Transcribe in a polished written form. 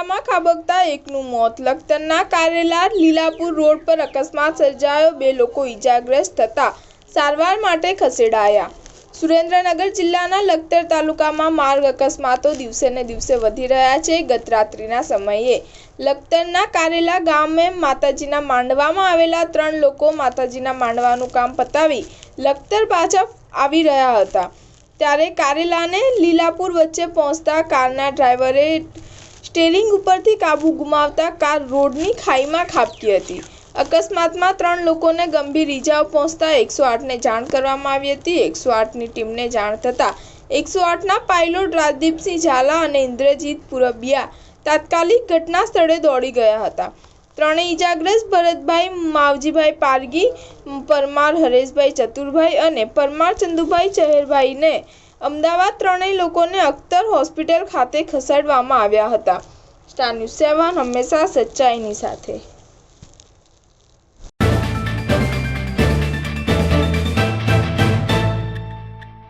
ખાડામાં ખાબકતા એકનું મોત। લખતરના કારેલા લીલાપુર રોડ પર અકસ્માત સર્જાયો। 2 લોકો ઈજાગ્રસ્ત થતા સારવાર માટે ખસેડાયા। સુરેન્દ્રનગર જિલ્લાના લખતર તાલુકામાં માર્ગ અકસ્માતો દિવસે ને દિવસે વધી રહ્યા છે। ગત રાત્રિના સમયે લખતરના કારેલા ગામે માતાજીના માંડવામાં આવેલા 3 લોકો માતાજીના માંડવાનું કામ પતાવી લખતર પાછા આવી રહ્યા હતા ત્યારે કારેલાને લીલાપુર વચ્ચે પહોંચતા કારના ડ્રાઈવરે સ્ટીયરિંગ ઉપરથી કાબુ ગુમાવતા કાર રોડની ખાઈમાં ખાબકી હતી। અકસ્માતમાં 3 લોકોને ગંભીર ઈજાઓ પહોંચતા 108ને જાણ કરવામાં આવી હતી। 108ની ટીમને જાણ થતાં 108ના પાયલોટ રાજદીપસિંહ ઝાલા અને ઇન્દ્રજીત પુરબિયા તાત્કાલિક ઘટના સ્થળે દોડી ગયા હતા। ત્રણેય ઈજાગ્રસ્ત ભરતભાઈ માવજીભાઈ પારગી, પરમાર હરેશભાઈ ચતુરભાઈ અને પરમાર ચંદુભાઈ ચહેરભાઈને અમદાવાદ ત્રણેય લોકોને અખ્તર હોસ્પિટલ ખાતે ખસેડવામાં આવ્યા હતા। સ્ટાર ન્યૂઝ 7 હંમેશા સચ્ચાઈની સાથે।